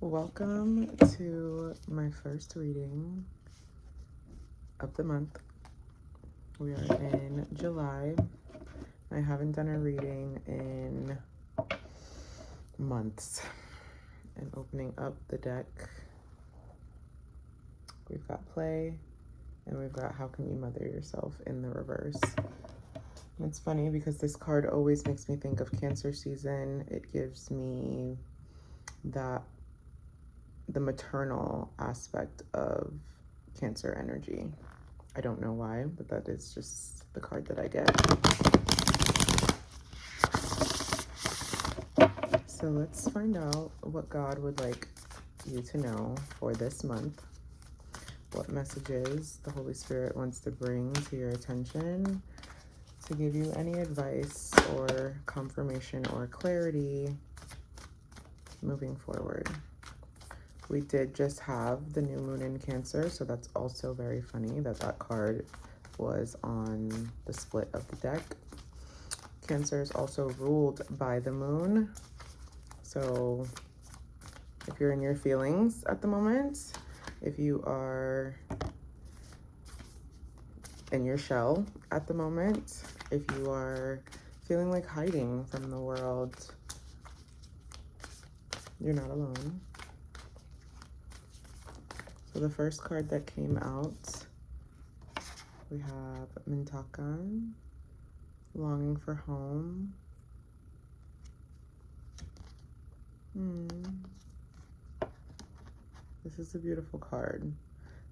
Welcome to my first reading of the month. We are in July. I haven't done a reading in months. And opening up the deck, we've got play and we've got how can you mother yourself in the reverse. And it's funny because this card always makes me think of Cancer season. It gives me the maternal aspect of Cancer energy. I don't know why, but that is just the card that I get. So let's find out what God would like you to know for this month. What messages the Holy Spirit wants to bring to your attention to give you any advice or confirmation or clarity moving forward. We did just have the new moon in Cancer, so that's also very funny that that card was on the split of the deck. Cancer is also ruled by the moon. So if you're in your feelings at the moment, if you are in your shell at the moment, if you are feeling like hiding from the world, you're not alone. So the first card that came out, we have Mintakan, longing for home. This is a beautiful card,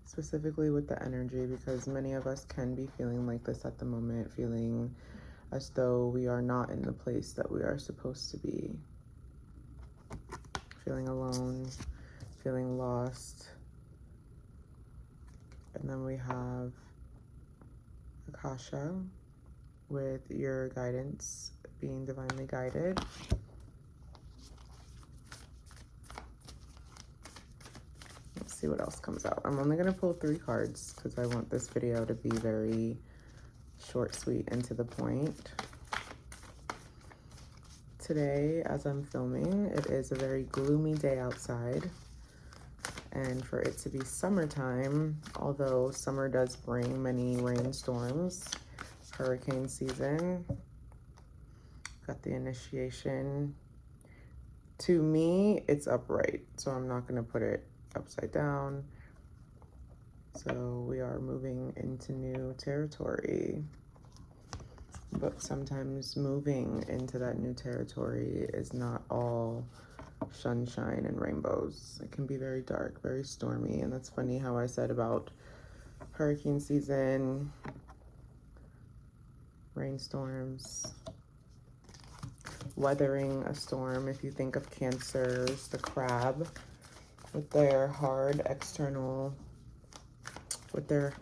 specifically with the energy, because many of us can be feeling like this at the moment, feeling as though we are not in the place that we are supposed to be. Feeling alone, feeling lost. And then we have Akasha with your guidance being divinely guided. Let's see what else comes out. I'm only going to pull 3 cards because I want this video to be very short, sweet, and to the point. Today, as I'm filming, it is a very gloomy day outside. And for it to be summertime, although summer does bring many rainstorms, hurricane season, got the initiation. To me, it's upright, so I'm not going to put it upside down. So we are moving into new territory. But sometimes moving into that new territory is not all sunshine and rainbows. It can be very dark, very stormy. And that's funny how I said about hurricane season, rainstorms, weathering a storm. If you think of Cancers, the crab with their hard external, with their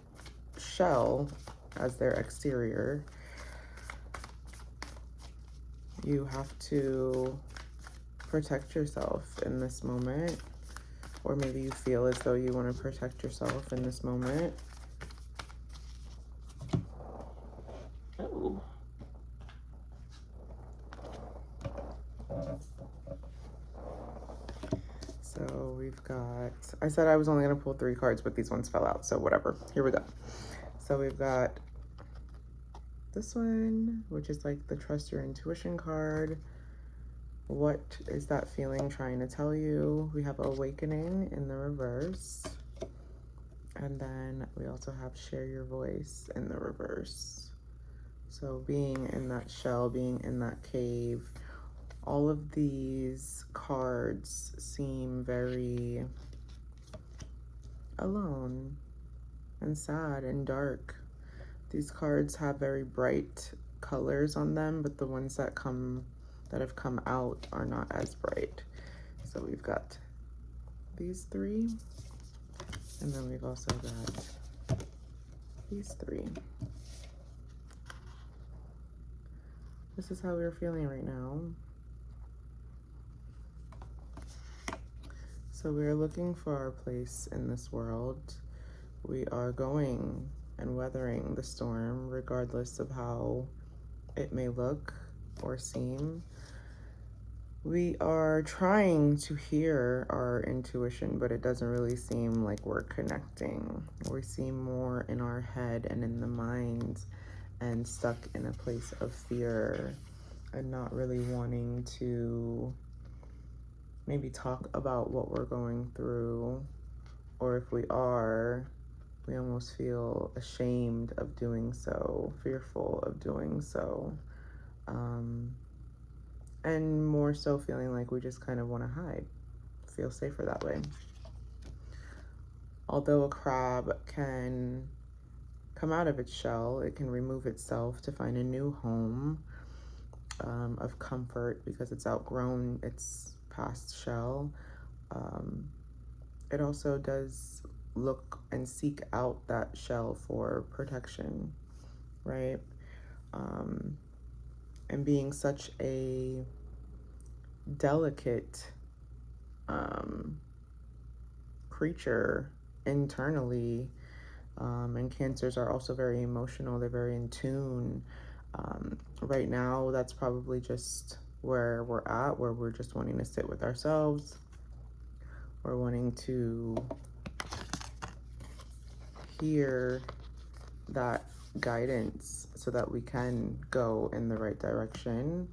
shell as their exterior, you have to protect yourself in this moment, or maybe you feel as though you want to protect yourself in this moment. Oh. So we've got, I said I was only going to pull 3 cards, but these ones fell out, so whatever. Here we go. So we've got this one, which is like the trust your intuition card. What is that feeling trying to tell you? We have awakening in the reverse. And then we also have share your voice in the reverse. So being in that shell, being in that cave, all of these cards seem very alone and sad and dark. These cards have very bright colors on them, but the ones that have come out are not as bright. So we've got these 3, and then we've also got these 3. This is how we're feeling right now. So we're looking for our place in this world. We are going and weathering the storm, regardless of how it may look or seem. We are trying to hear our intuition, but it doesn't really seem like we're connecting. We seem more in our head and in the mind and stuck in a place of fear and not really wanting to maybe talk about what we're going through. Or if we are, we almost feel ashamed of doing so, fearful of doing so. And more so feeling like we just kind of want to hide, feel safer that way. Although a crab can come out of its shell, it can remove itself to find a new home of comfort because it's outgrown its past shell. It also does look and seek out that shell for protection, right? And being such a delicate creature internally, and cancers are also very emotional, they're very in tune. Right now, that's probably just where we're at, where we're just wanting to sit with ourselves. We're wanting to hear that guidance so that we can go in the right direction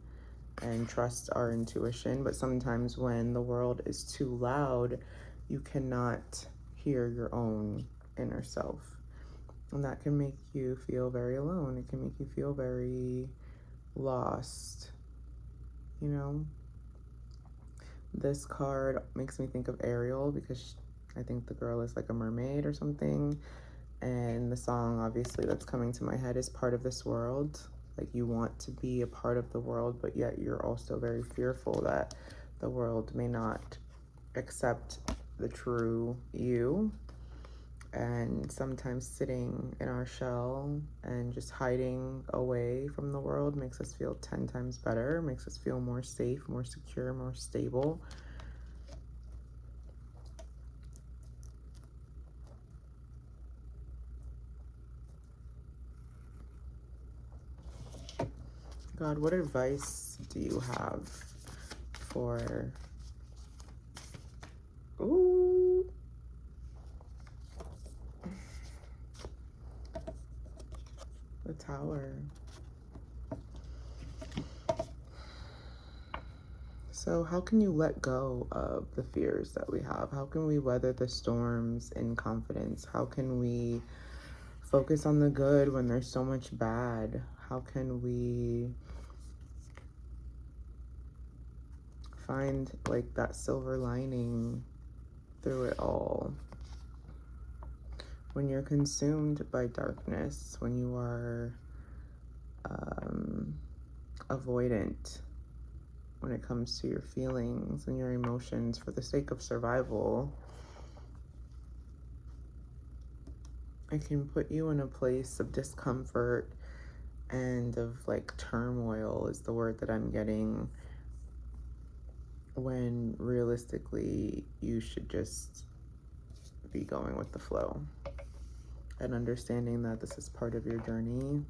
and trust our intuition. But sometimes when the world is too loud, you cannot hear your own inner self. And that can make you feel very alone. It can make you feel very lost, you know? This card makes me think of Ariel because I think the girl is like a mermaid or something. And the song, obviously, that's coming to my head is Part of This World. Like, you want to be a part of the world, but yet you're also very fearful that the world may not accept the true you. And sometimes sitting in our shell and just hiding away from the world makes us feel 10 times better, makes us feel more safe, more secure, more stable. God, what advice do you have for... Ooh. The Tower. So how can you let go of the fears that we have? How can we weather the storms in confidence? How can we focus on the good when there's so much bad? How can we find like that silver lining through it all? When you're consumed by darkness, when you are avoidant when it comes to your feelings and your emotions for the sake of survival, it can put you in a place of discomfort and of like turmoil is the word that I'm getting, when realistically you should just be going with the flow and understanding that this is part of your journey,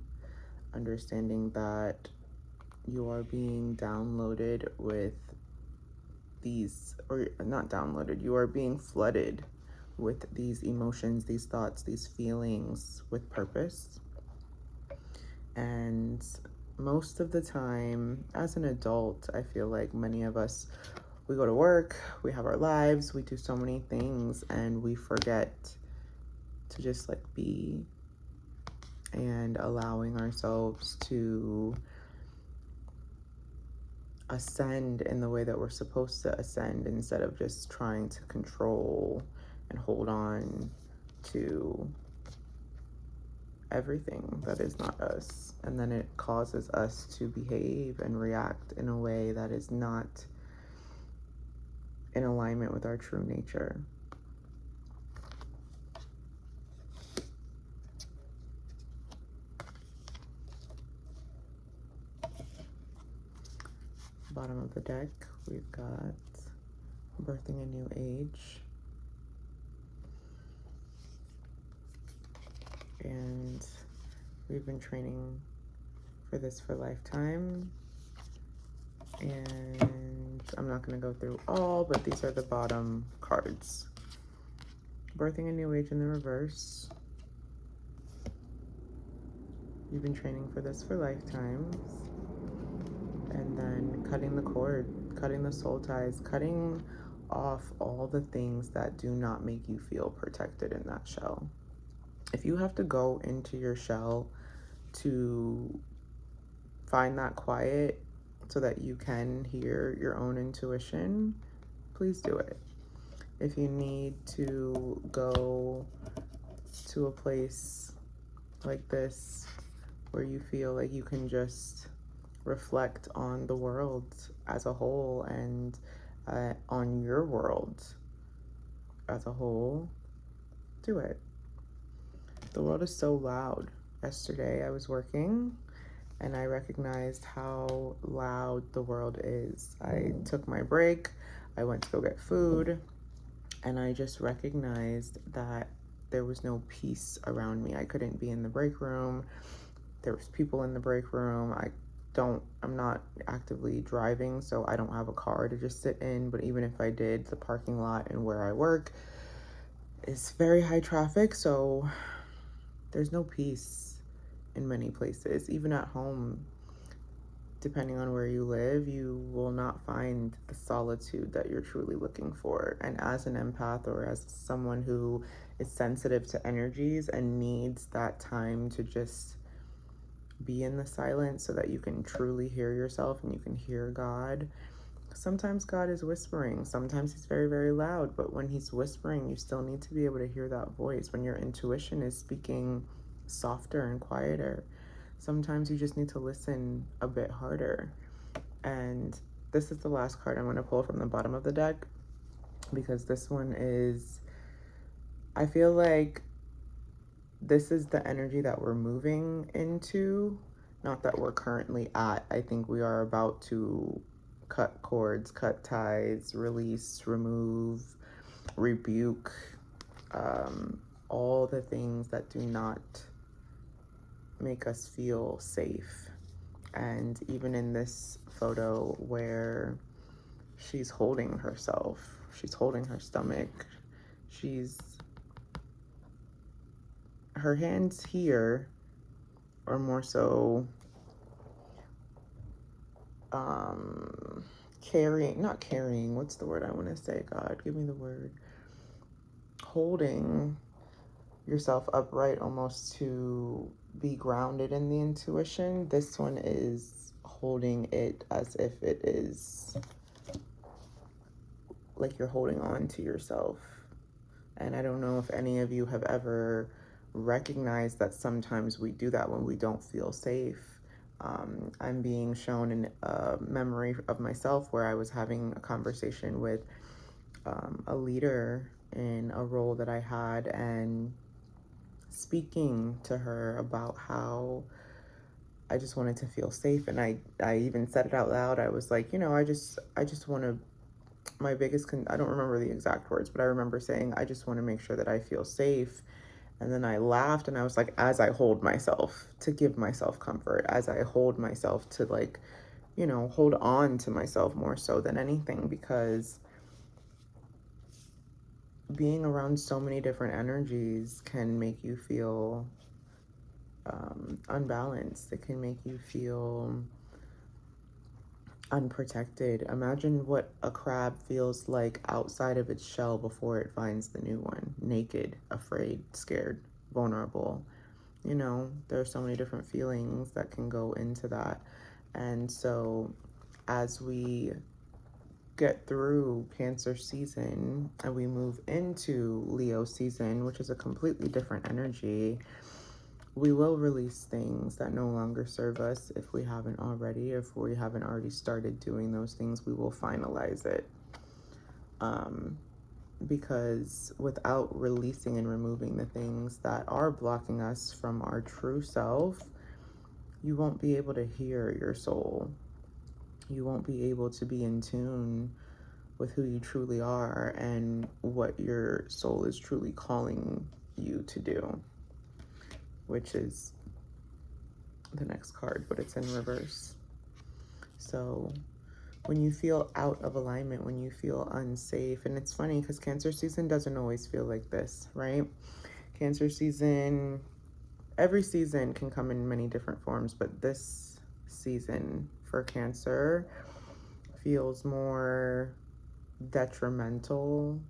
understanding that you are being downloaded with these, or not downloaded, you are being flooded with these emotions, these thoughts, these feelings with purpose. And most of the time, as an adult, I feel like many of us, we go to work, we have our lives, we do so many things, and we forget to just like be, and allowing ourselves to ascend in the way that we're supposed to ascend, instead of just trying to control and hold on to everything that is not us. And then it causes us to behave and react in a way that is not in alignment with our true nature. Bottom of the deck, we've got Birthing a New Age. And we've been training for this for a lifetime. And I'm not going to go through all, but these are the bottom cards. Birthing a new age in the reverse. You've been training for this for lifetimes. And then cutting the cord, cutting the soul ties, cutting off all the things that do not make you feel protected in that shell. If you have to go into your shell to find that quiet so that you can hear your own intuition, please do it. If you need to go to a place like this where you feel like you can just reflect on the world as a whole and on your world as a whole, do it. The world is so loud. Yesterday I was working and I recognized how loud the world is. I took my break, I went to go get food, and I just recognized that there was no peace around me. I couldn't be in the break room. There was people in the break room. I'm not actively driving, so I don't have a car to just sit in, but even if I did, the parking lot and where I work is very high traffic, so there's no peace in many places. Even at home, depending on where you live, you will not find the solitude that you're truly looking for. And as an empath, or as someone who is sensitive to energies and needs that time to just be in the silence so that you can truly hear yourself and you can hear God. Sometimes God is whispering, sometimes he's very, very loud, but when he's whispering, you still need to be able to hear that voice. When your intuition is speaking softer and quieter, sometimes you just need to listen a bit harder. And this is the last card I'm going to pull from the bottom of the deck, because this one is, I feel like this is the energy that we're moving into, not that we're currently at. I think we are about to cut cords, cut ties, release, remove, rebuke, all the things that do not make us feel safe. And even in this photo where she's holding herself, she's holding her stomach, her hands here are more so not carrying, what's the word I want to say? God, give me the word. Holding yourself upright almost to be grounded in the intuition. This one is holding it as if it is like you're holding on to yourself. And I don't know if any of you have ever recognized that sometimes we do that when we don't feel safe. I'm being shown in a memory of myself where I was having a conversation with a leader in a role that I had, and speaking to her about how I just wanted to feel safe. And I even said it out loud. I was like, I just want to, my biggest, I don't remember the exact words, but I remember saying, I just want to make sure that I feel safe. And then I laughed and I was like, as I hold myself to give myself comfort, as I hold myself to hold on to myself more so than anything, because being around so many different energies can make you feel unbalanced. It can make you feel unprotected. Imagine what a crab feels like outside of its shell before it finds the new one. Naked, afraid, scared, vulnerable. There are so many different feelings that can go into that. And so as we get through Cancer season and we move into Leo season, which is a completely different energy, we will release things that no longer serve us if we haven't already. If we haven't already started doing those things, we will finalize it. Because without releasing and removing the things that are blocking us from our true self, you won't be able to hear your soul. You won't be able to be in tune with who you truly are and what your soul is truly calling you to do, which is the next card, but it's in reverse. So when you feel out of alignment, when you feel unsafe. And it's funny because Cancer season doesn't always feel like this, right? Cancer season, every season can come in many different forms, but this season for Cancer feels more detrimental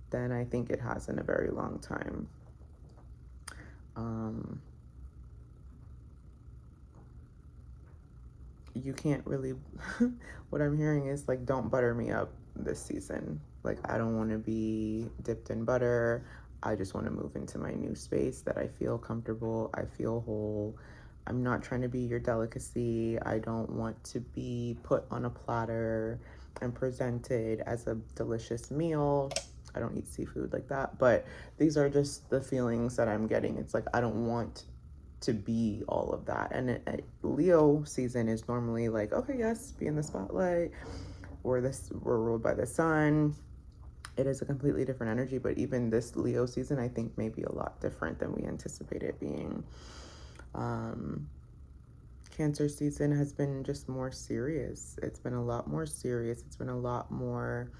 than I think it has in a very long time. You can't really, what I'm hearing is like, don't butter me up this season. Like, I don't want to be dipped in butter. I just want to move into my new space that I feel comfortable. I feel whole. I'm not trying to be your delicacy. I don't want to be put on a platter and presented as a delicious meal. I don't eat seafood like that, but these are just the feelings that I'm getting. It's like, I don't want to be all of that. And Leo season is normally like, okay, yes, be in the spotlight. We're ruled by the sun. It is a completely different energy, but even this Leo season, I think, may be a lot different than we anticipated it being. Cancer season has been just more serious. It's been a lot more serious. It's been a lot more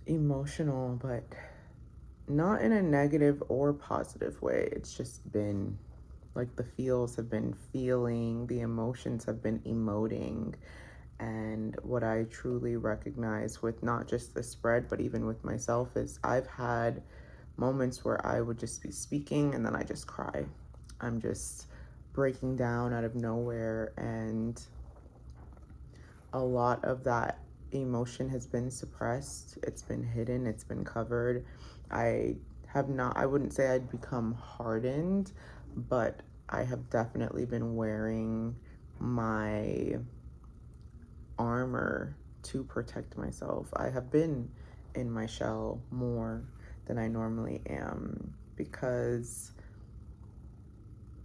emotional, but not in a negative or positive way. It's just been like the feels have been feeling, the emotions have been emoting. And what I truly recognize with not just the spread, but even with myself, is I've had moments where I would just be speaking and then I just cry. I'm just breaking down out of nowhere. And a lot of that emotion has been suppressed. It's been hidden. It's been covered. I wouldn't say I'd become hardened, but I have definitely been wearing my armor to protect myself. I have been in my shell more than I normally am because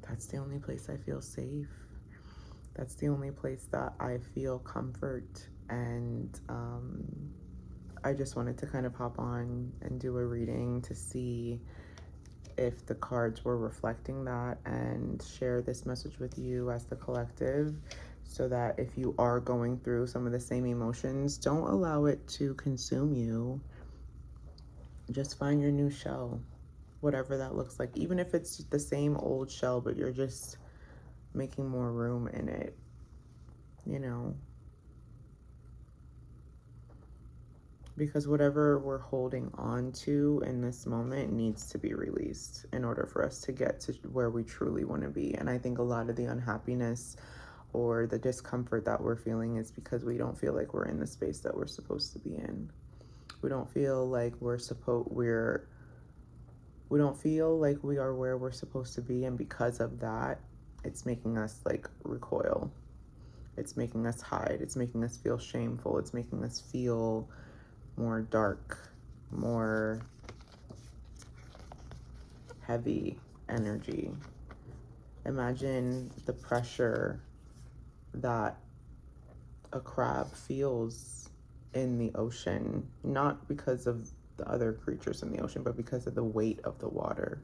that's the only place I feel safe. That's the only place that I feel comfort. And I just wanted to kind of hop on and do a reading to see if the cards were reflecting that and share this message with you as the collective, so that if you are going through some of the same emotions, don't allow it to consume you. Just find your new shell, whatever that looks like. Even if it's the same old shell, but you're just making more room in it, you know. Because whatever we're holding on to in this moment needs to be released in order for us to get to where we truly want to be. And I think a lot of the unhappiness or the discomfort that we're feeling is because we don't feel like we're in the space that we're supposed to be in. We don't feel like we don't feel like we are where we're supposed to be, and because of that, it's making us like recoil. It's making us hide. It's making us feel shameful. It's making us feel more dark, more heavy energy. Imagine the pressure that a crab feels in the ocean, not because of the other creatures in the ocean, but because of the weight of the water.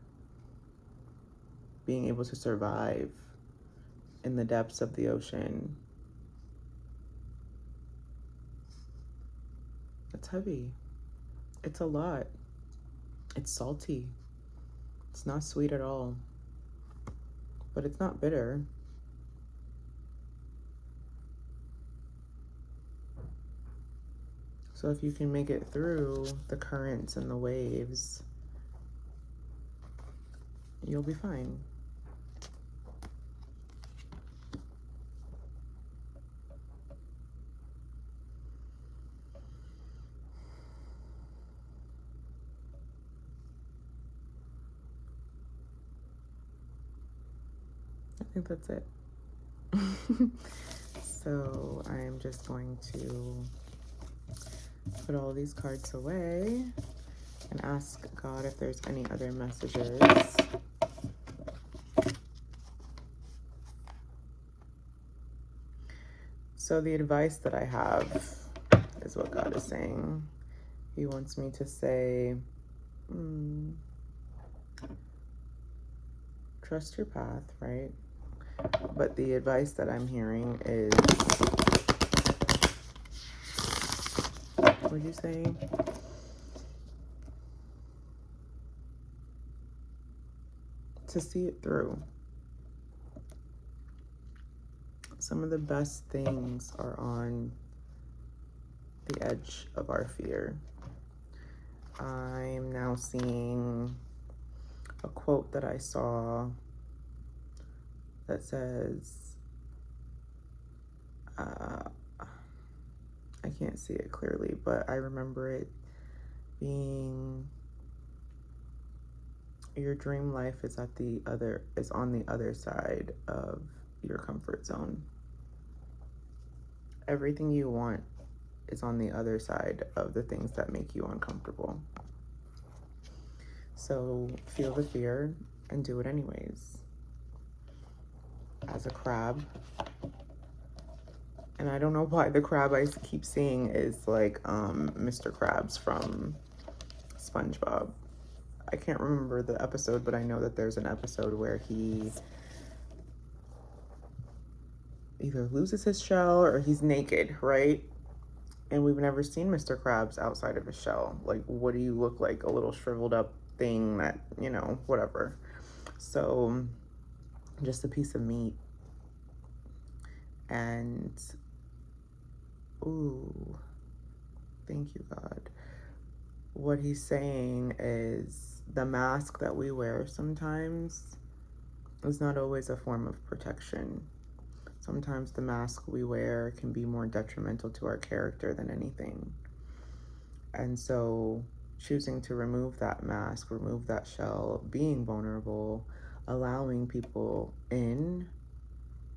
Being able to survive in the depths of the ocean. It's heavy. It's a lot. It's salty. It's not sweet at all. But it's not bitter. So if you can make it through the currents and the waves, you'll be fine. I think that's it. So I'm just going to put all these cards away and ask God if there's any other messages. So the advice that I have is what God is saying. He wants me to say, trust your path, right? But the advice that I'm hearing is What'd you say? To see it through. Some of the best things are on the edge of our fear. I'm now seeing a quote that I saw that says, I can't see it clearly, but I remember it being, your dream life is on the other side of your comfort zone. Everything you want is on the other side of the things that make you uncomfortable. So feel the fear and do it anyways. As a crab, and I don't know why the crab I keep seeing is like Mr. Krabs from SpongeBob. I can't remember the episode, but I know that there's an episode where he either loses his shell or he's naked, right? And we've never seen Mr. Krabs outside of his shell. Like, what do you look like? A little shriveled up thing that, you know, whatever. So, just a piece of meat. And, ooh, thank you, God. What he's saying is the mask that we wear sometimes is not always a form of protection. Sometimes the mask we wear can be more detrimental to our character than anything. And so choosing to remove that mask, remove that shell, being vulnerable, allowing people in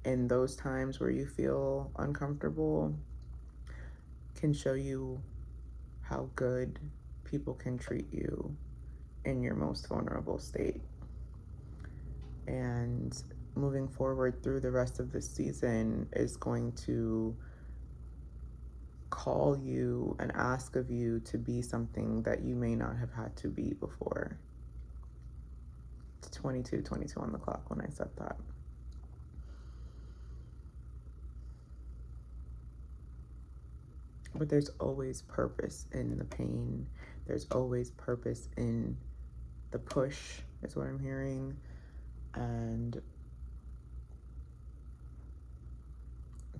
those times where you feel uncomfortable can show you how good people can treat you in your most vulnerable state. And moving forward through the rest of this season is going to call you and ask of you to be something that you may not have had to be before. It's 22 on the clock when I said that. But there's always purpose in the pain. There's always purpose in the push, is what I'm hearing. And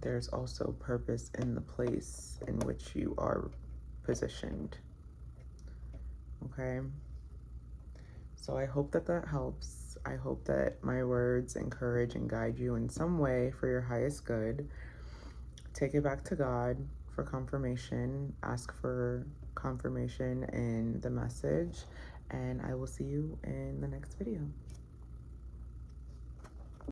there's also purpose in the place in which you are positioned. Okay? So I hope that that helps. I hope that my words encourage and guide you in some way for your highest good. Take it back to God for confirmation. Ask for confirmation in the message. And I will see you in the next video.